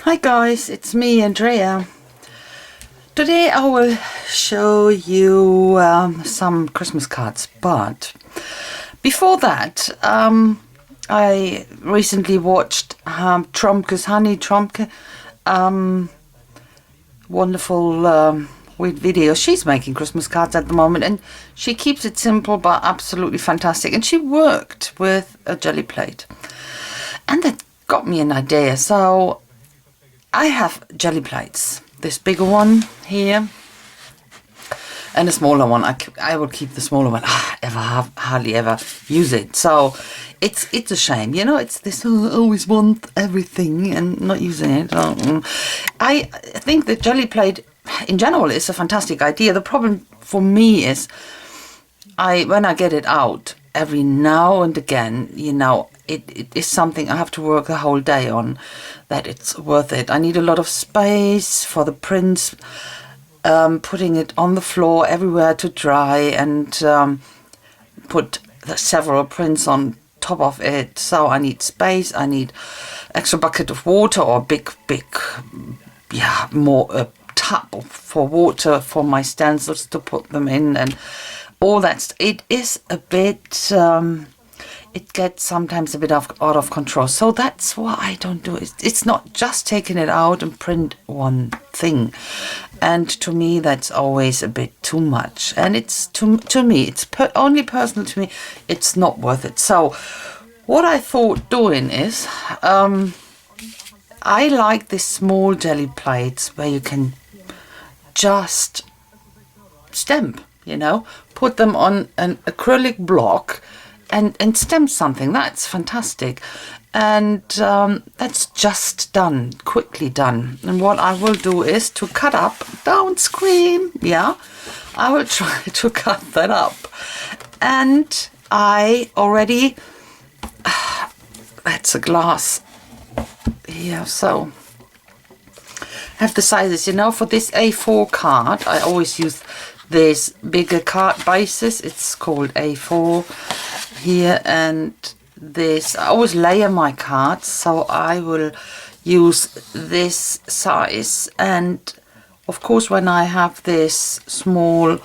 Hi guys, it's me, Andrea. Today I will show you some Christmas cards, but before that I recently watched Tromke's Honey Tromke wonderful video. She's making Christmas cards at the moment and she keeps it simple but absolutely fantastic, and she worked with a GeliPlate and that got me an idea. So I have GeliPlates, this bigger one here and a smaller one. I will keep the smaller one. Hardly ever use it, so it's a shame, you know. It's this always want everything and not using it. I think the GeliPlate in general is a fantastic idea. The problem for me is when I get it out every now and again, you know, it is something I have to work the whole day on, that it's worth it. I need a lot of space for the prints, putting it on the floor everywhere to dry, and put several prints on top of it. So I need space, I need extra bucket of water, or big more tub for water for my stencils to put them in, and all that. It is a bit it gets sometimes a bit out of control, so that's why I don't do it. It's not just taking it out and print one thing, and to me that's always a bit too much, and it's to me, it's only personal to me, it's not worth it. So what I thought doing is I like these small GeliPlates where you can just stamp, you know, put them on an acrylic block and stamp something. That's fantastic, and that's just done, quickly done. And what I will do is to cut up, don't scream, yeah, I will try to cut that up. And I already that's a glass here, so have the sizes, you know. For this A4 card I always use this bigger card bases, it's called A4 here, and this, I always layer my cards, so I will use this size. And of course when I have this small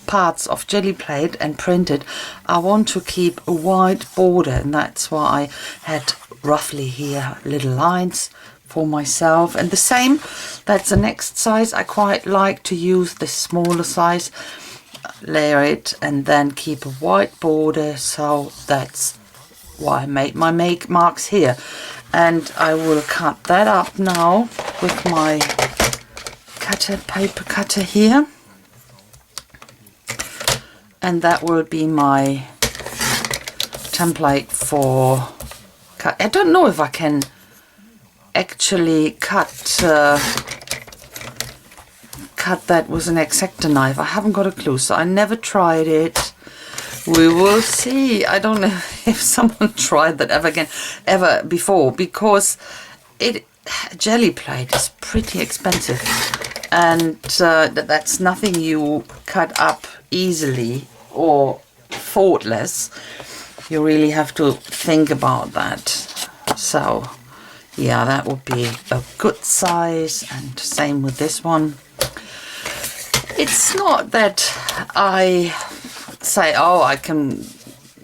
parts of GeliPlate and printed, I want to keep a wide border, and that's why I had roughly here little lines for myself. And the same, that's the next size. I quite like to use the smaller size, layer it and then keep a white border, so that's why I made my marks here. And I will cut that up now with my paper cutter here, and that will be my template for cut. I don't know if I can actually cut that with an X-Acto knife. I haven't got a clue, so I never tried it. We will see. I don't know if someone tried that ever before, because GeliPlate is pretty expensive, and that's nothing you cut up easily or thoughtless. You really have to think about that. So yeah, that would be a good size, and same with this one. It's not that I say, oh, I can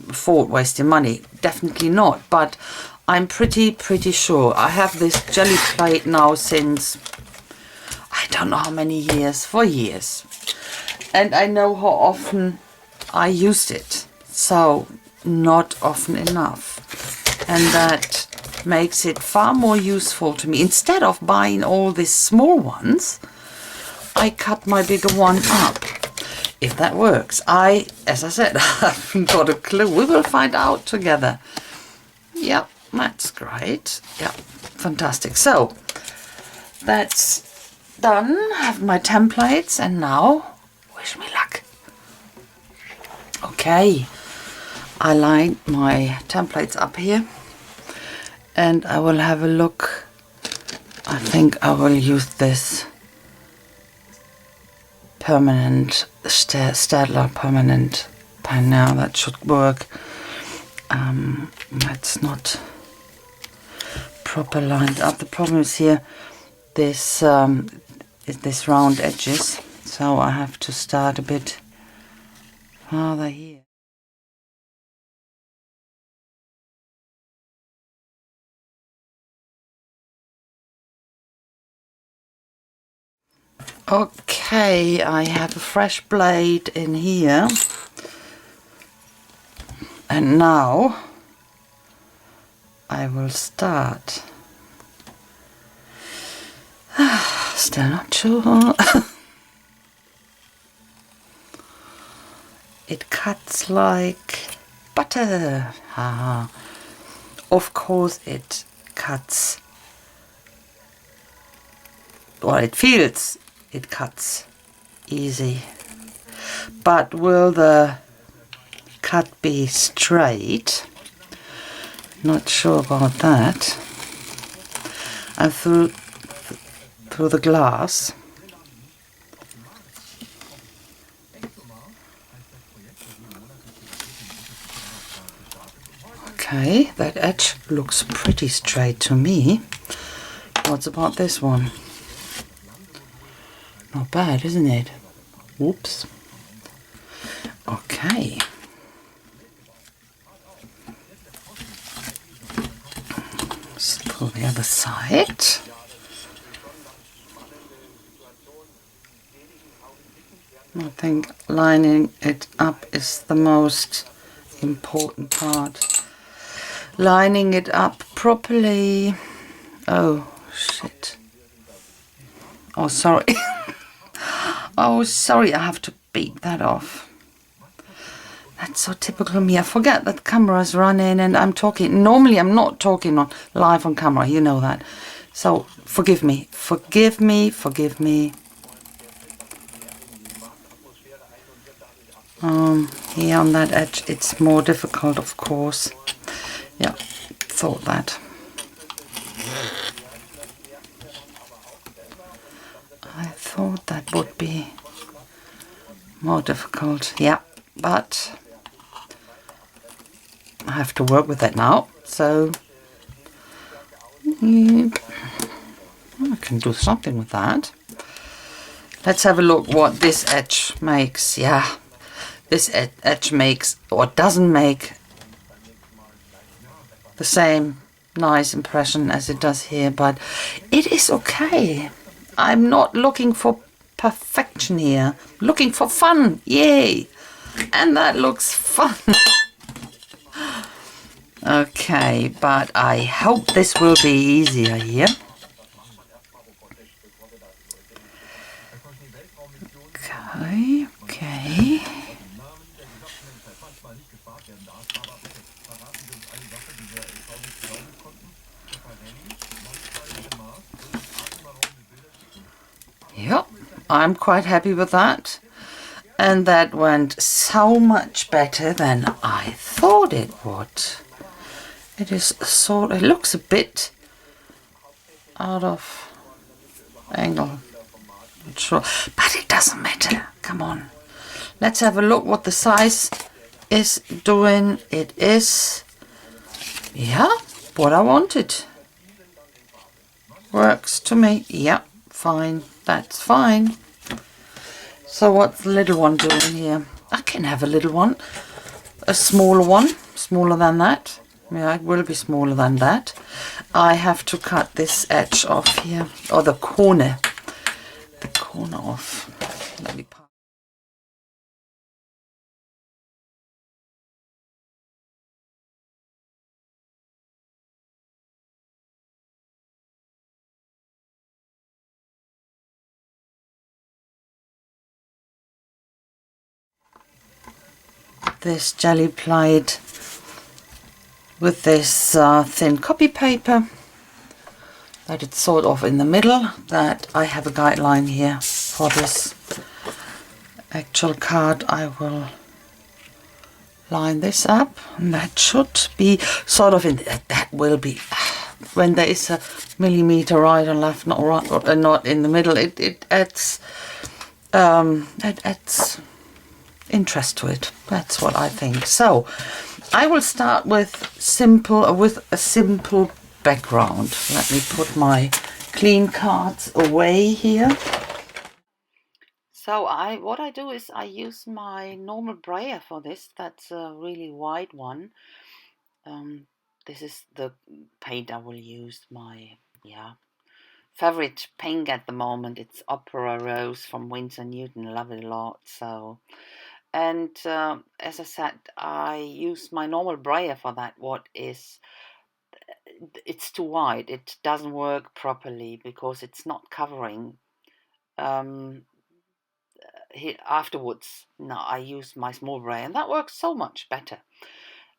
afford wasting money. Definitely not. But I'm pretty sure. I have this GeliPlate now since I don't know how many years, for years. And I know how often I used it. So not often enough. And that makes it far more useful to me. Instead of buying all these small ones, I cut my bigger one up, if that works. As I said, I haven't got a clue. We will find out together. Yep, that's great. Yep, fantastic. So that's done. I have my templates, and now wish me luck. Okay, I line my templates up here, and I will have a look. I think I will use this permanent Staedtler permanent pen now. That should work. That's not proper lined up. The problem is here this this round edges, so I have to start a bit farther here. Okay, I have a fresh blade in here, and now I will start. Still not sure. It cuts like butter. Of course it cuts. Well, it feels it cuts easy. But will the cut be straight? Not sure about that. And through the glass. Okay, that edge looks pretty straight to me. What's about this one? Not bad, isn't it? Whoops. Okay. Let's pull the other side. I think lining it up is the most important part. Lining it up properly. Oh, shit. Oh, sorry. Oh, sorry, I have to beat that off. That's so typical of me. I forget that camera's running and I'm talking. Normally, I'm not talking on live on camera, you know that. So, forgive me. Forgive me, forgive me. Here on that edge, it's more difficult, of course. Yeah, thought that. I thought that would be more difficult. Yeah, but I have to work with that now. So I can do something with that. Let's have a look what this edge makes. Yeah. This edge makes or doesn't make the same nice impression as it does here, but it is okay. I'm not looking for perfection here. I'm looking for fun. Yay! And that looks fun. Okay, but I hope this will be easier here. Okay, okay. Yep, I'm quite happy with that. And that went so much better than I thought it would. It is sort of, it looks a bit out of angle. Not sure, but it doesn't matter. Come on. Let's have a look what the size is doing. It is, yeah, what I wanted. Works to me. Yeah, fine. That's fine. So what's the little one doing here? I can have a little one. A smaller one. Smaller than that. Yeah, it will be smaller than that. I have to cut this edge off here. Or the corner. The corner off. Let me pass. This GeliPlate with this thin copy paper that it's sort of in the middle, that I have a guideline here for this actual card. I will line this up and that should be sort of in that will be when there is a millimeter right and left, not right or not in the middle, it adds interest to it. That's what I think. So I will start with a simple background. Let me put my clean cards away here. So what I do is I use my normal brayer for this. That's a really wide one. This is the paint I will use. My favorite pink at the moment. It's Opera Rose from Winsor Newton. Love it a lot. So, and as I said, I use my normal brayer for that. It's too wide. It doesn't work properly because it's not covering. Afterwards, no, I use my small brayer, and that works so much better.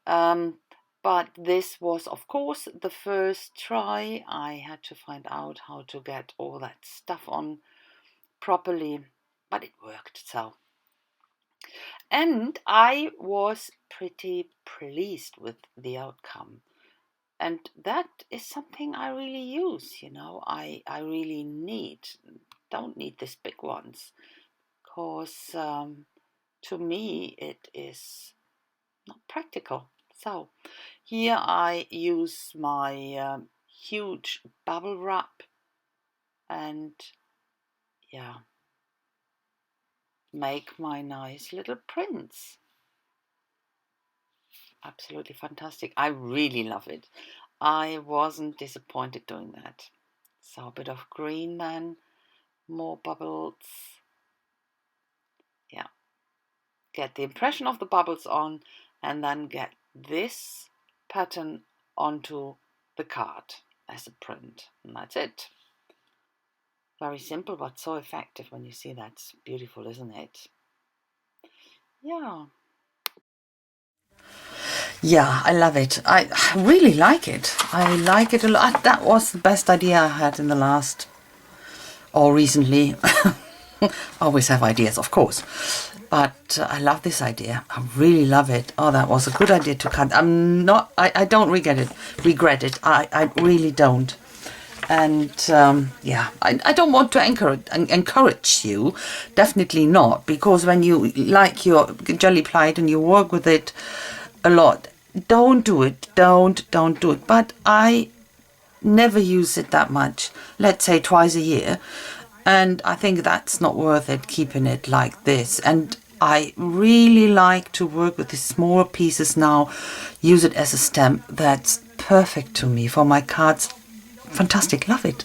But this was, of course, the first try. I had to find out how to get all that stuff on properly, but it worked. So, and I was pretty pleased with the outcome. And that is something I really use, I really don't need these big ones, because to me it is not practical. So here I use my huge bubble wrap and make my nice little prints. Absolutely fantastic. I really love it. I wasn't disappointed doing that. So a bit of green then, more bubbles. Yeah, get the impression of the bubbles on, and then get this pattern onto the card as a print, and that's it. Very simple, but so effective when you see that. It's beautiful, isn't it? Yeah. Yeah, I love it. I really like it. I like it a lot. That was the best idea I had in the last, or recently. Always have ideas, of course. But I love this idea. I really love it. Oh, that was a good idea to cut. I don't regret it. I really don't. And I don't want to encourage you. Definitely not. Because when you like your GeliPlate and you work with it a lot, don't do it. Don't do it. But I never use it that much. Let's say twice a year. And I think that's not worth it, keeping it like this. And I really like to work with these smaller pieces now, use it as a stamp. That's perfect to me for my cards. Fantastic, love it.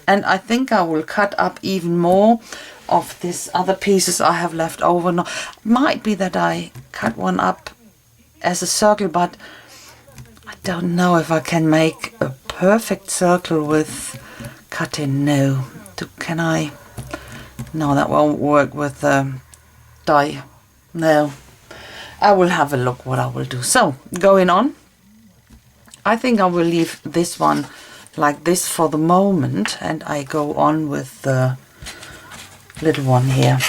And I think I will cut up even more of these other pieces I have left over. Now, might be that I cut one up as a circle, but I don't know if I can make a perfect circle with cutting. No. Can I? No, that won't work with die. No. I will have a look what I will do. So, going on. I think I will leave this one like this for the moment, and I go on with the little one here.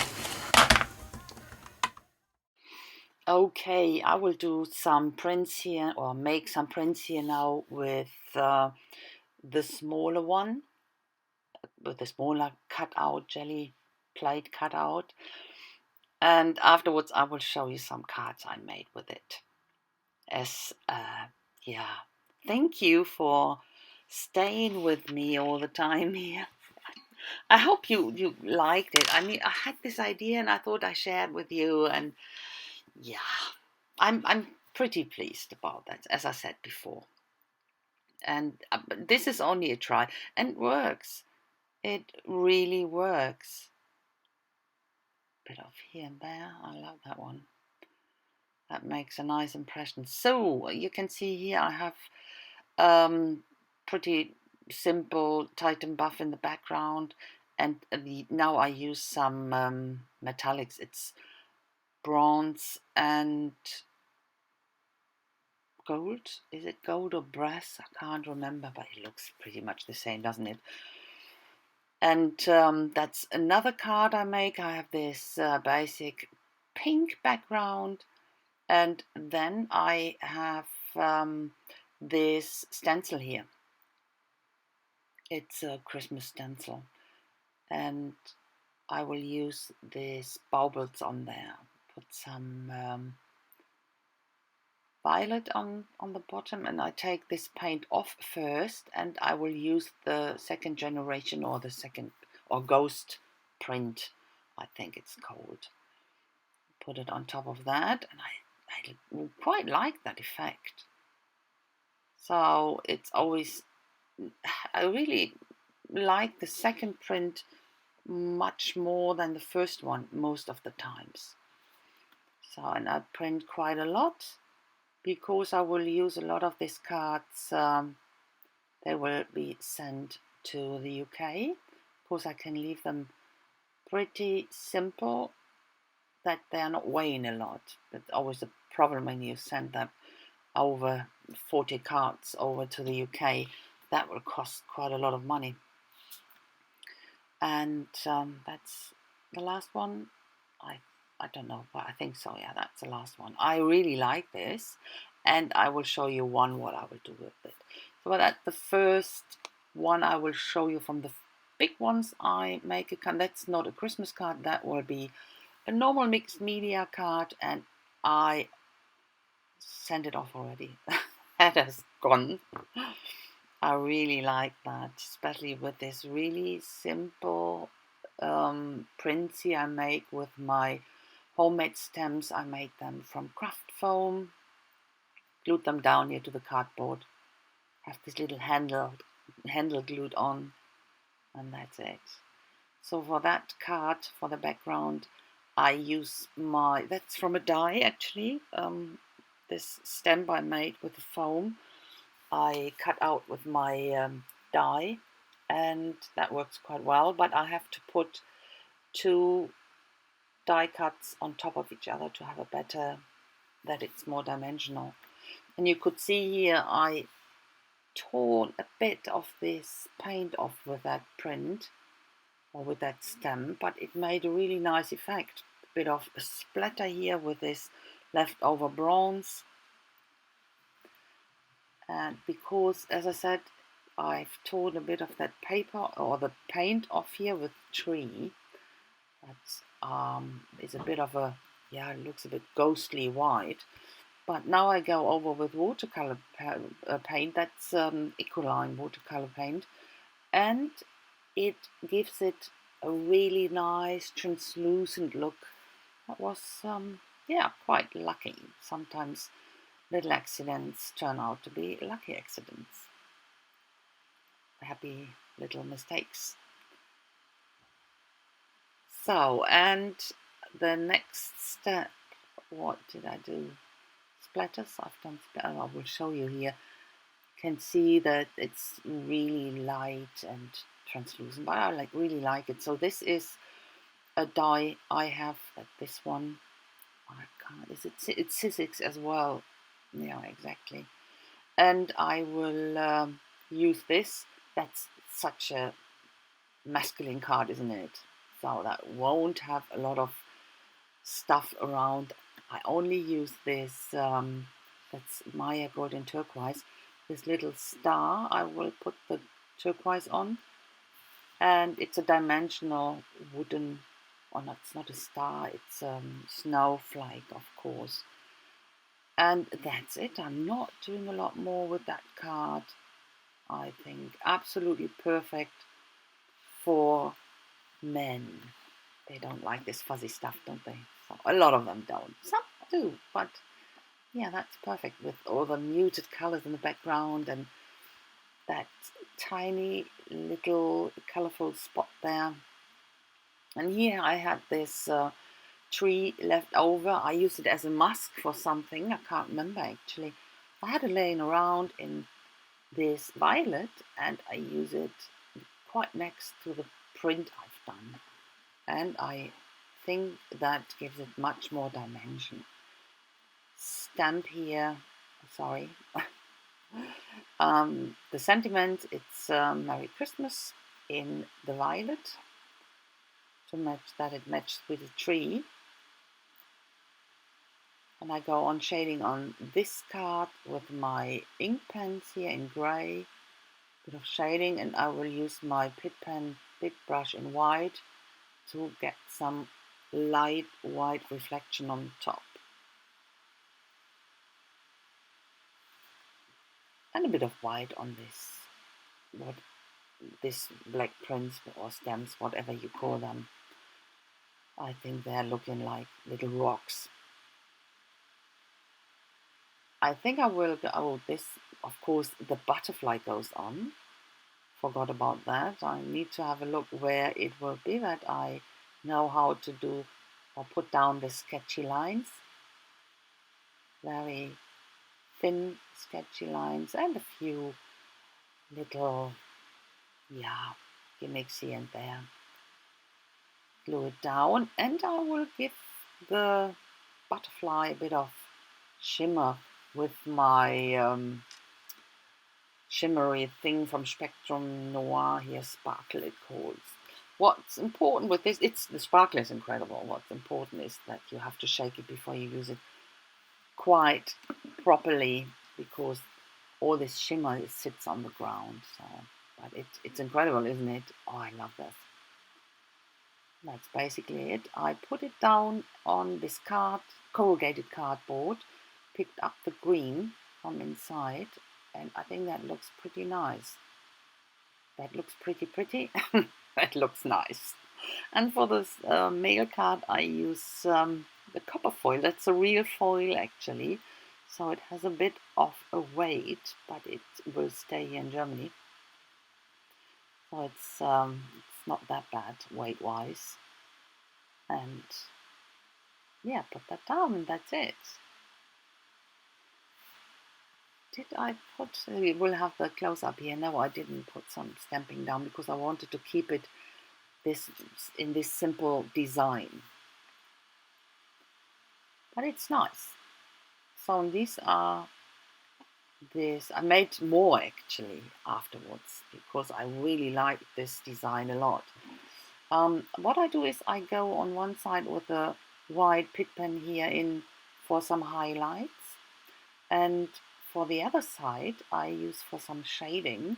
Okay, I will do some prints here, or make some prints here now with the smaller one, with the smaller cutout, GeliPlate cutout. And afterwards I will show you some cards I made with it. Thank you for staying with me all the time here. I hope you liked it. I mean, I had this idea and I thought I shared with you, and I'm pretty pleased about that, as I said before. And this is only a try, and it works. It really works. Bit of here and there. I love that one. That makes a nice impression. So you can see here I have pretty simple Titan buff in the background, and now I use some metallics. It's bronze and gold. Is it gold or brass? I can't remember, but it looks pretty much the same, doesn't it? And that's another card I make. I have this basic pink background, and then I have this stencil here. It's a Christmas stencil, and I will use these baubles on there. Put some violet on the bottom, and I take this paint off first, and I will use the second generation or the second or ghost print, I think it's called. Put it on top of that, and I quite like that effect. So it's always, I really like the second print much more than the first one most of the times. So, and I print quite a lot because I will use a lot of these cards. They will be sent to the UK. Of course, I can leave them pretty simple, that they are not weighing a lot. That's always a problem when you send them over 40 cards over to the UK. That will cost quite a lot of money. And that's the last one. I don't know, but I think so. Yeah, that's the last one. I really like this, and I will show you what I will do with it. So that's the first one I will show you from the big ones I make a card. That's not a Christmas card. That will be a normal mixed media card, and I sent it off already. That has gone. I really like that, especially with this really simple prints here I make with my homemade stamps. I made them from craft foam, glued them down here to the cardboard, have this little handle glued on, and that's it. So for that card, for the background, I use that's from a die actually, this stamp I made with the foam. I cut out with my die, and that works quite well, but I have to put two die cuts on top of each other to have a better, that it's more dimensional. And you could see here I torn a bit of this paint off with that print or with that stamp, but it made a really nice effect. A bit of a splatter here with this leftover bronze. And because, as I said, I've torn a bit of that paper or the paint off here with tree. That is a bit of a, yeah, it looks a bit ghostly white. But now I go over with watercolor paint. That's Ecoline watercolor paint, and it gives it a really nice translucent look. That was yeah, quite lucky. Sometimes little accidents turn out to be lucky accidents, happy little mistakes. So, and the next step, what did I do? Splatters. I've done splatters. I will show you here. You can see that it's really light and translucent, but I really like it. So this is a die I have. This one, I can't. It's Sizzix as well. Yeah, exactly. And I will use this. That's such a masculine card, isn't it? So that won't have a lot of stuff around. I only use this, that's Maya Golden Turquoise, this little star. I will put the turquoise on, and it's a dimensional wooden, or no, it's not a star, it's snowflake, of course. And that's it. I'm not doing a lot more with that card. I think absolutely perfect for men. They don't like this fuzzy stuff, don't they? So a lot of them don't. Some do, but yeah, that's perfect with all the muted colors in the background and that tiny little colorful spot there. And here I had this tree left over. I used it as a mask for something. I can't remember actually. I had it laying around in this violet, and I use it quite next to the print I've done. And I think that gives it much more dimension. Stamp here, sorry. The sentiment, it's Merry Christmas in the violet, to match that it matches with the tree. And I go on shading on this card with my ink pens here in grey, bit of shading, and I will use my Pit Pen big brush in white to get some light white reflection on top. and a bit of white on this black prints or stems, whatever you call them. I think they're looking like little rocks. I think I will go, oh, this, of course, the butterfly goes on. Forgot about that. I need to have a look where it will be that I know how to do or put down the sketchy lines. Very thin sketchy lines and a few little, yeah, gimmicks here and there. Glue it down, and I will give the butterfly a bit of shimmer with my shimmery thing from Spectrum Noir here, Sparkle it calls. What's important with this, the sparkle is incredible. What's important is that you have to shake it before you use it quite properly, because all this shimmer sits on the ground. So, but it's incredible, isn't it? Oh, I love this. That's basically it. I put it down on this corrugated cardboard, picked up the green from inside, and I think that looks pretty nice. That looks pretty. That looks nice. And for this mail card, I use the copper foil. That's a real foil, actually. So it has a bit of a weight, but it will stay here in Germany. So it's not that bad weight-wise. And yeah, put that down, and that's it. Did I put, we'll have the close-up here. No, I didn't put some stamping down because I wanted to keep it in this simple design. But it's nice. So these are this. I made more actually afterwards because I really like this design a lot. What I do is I go on one side with a white Pitt pen here in for some highlights, and for the other side I use for some shading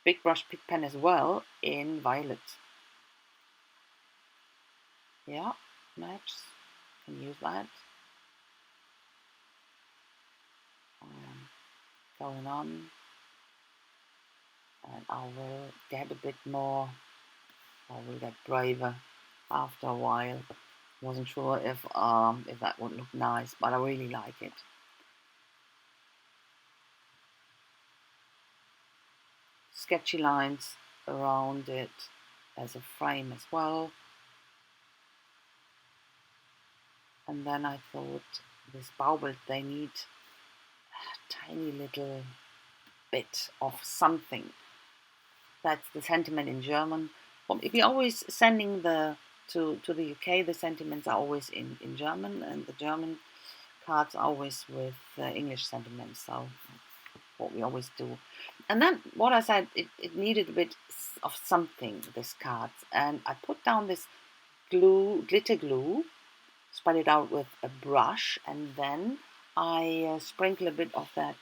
big brush Pitt pen as well in violet. Yeah, match. Can use that. Going on, and I will get a bit more. I will get braver after a while. Wasn't sure if that would look nice, but I really like it. Sketchy lines around it as a frame as well. And then I thought this bauble, they need a tiny little bit of something. That's the sentiment in German. Well, if you're always sending to the UK, the sentiments are always in German, and the German cards are always with English sentiments. So what we always do. And then what I said, it needed a bit of something, this cards. And I put down this glitter glue, spread it out with a brush, and then I sprinkle a bit of that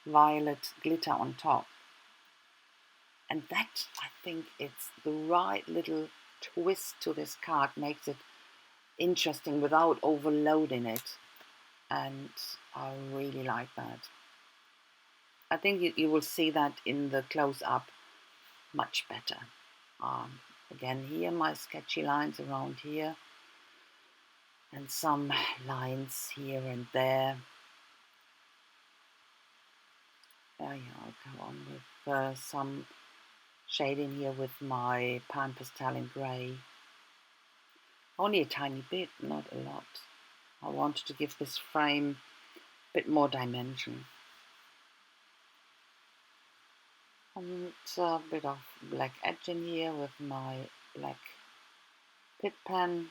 violet glitter on top. And that, I think, it's the right little twist to this card, makes it interesting without overloading it. And I really like that. I think you will see that in the close-up much better. Again, here my sketchy lines around here, and some lines here and there. Yeah, I'll go on with some shading here with my pan pastel in grey. Only a tiny bit, not a lot. I wanted to give this frame a bit more dimension. And a bit of black edging here with my black Pitt pen.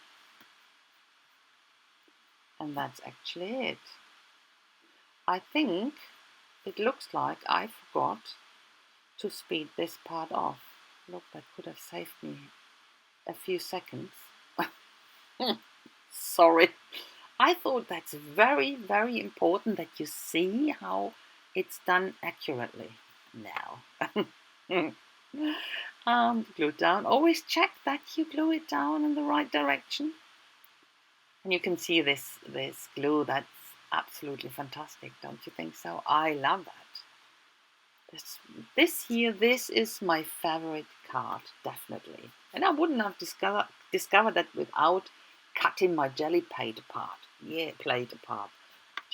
And that's actually it. I think it looks like I forgot to speed this part off. Look, that could have saved me a few seconds. Sorry. I thought that's very, very important that you see how it's done accurately now. Glue down. Always check that you glue it down in the right direction. And you can see this glue, that's absolutely fantastic, don't you think so? I love that. This is my favorite card, definitely. And I wouldn't have discovered that without cutting my GeliPlate apart. Yeah, plate apart.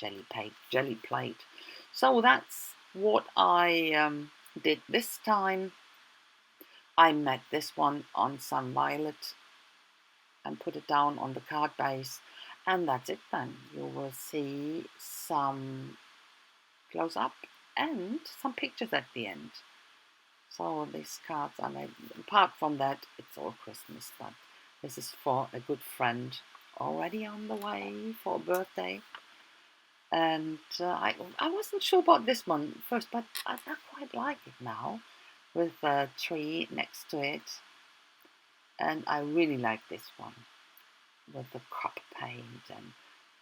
GeliPlate. So that's what I did this time. I met this one on some violet and put it down on the card base, and that's it then. You will see some close up and some pictures at the end. So these cards are made, apart from that, it's all Christmas, but this is for a good friend already on the way for a birthday. And I wasn't sure about this one first, but I quite like it now with a tree next to it. And I really like this one with the copper paint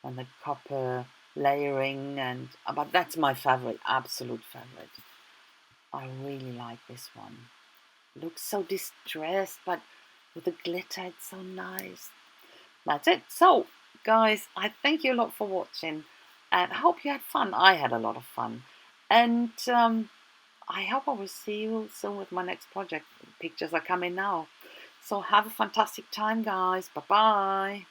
and the copper layering, and but that's my favorite, absolute favorite. I really like this one. Looks so distressed, but with the glitter, it's so nice. That's it. So, guys, I thank you a lot for watching, and I hope you had fun. I had a lot of fun, and I hope I will see you soon with my next project. Pictures are coming now. So have a fantastic time, guys. Bye bye.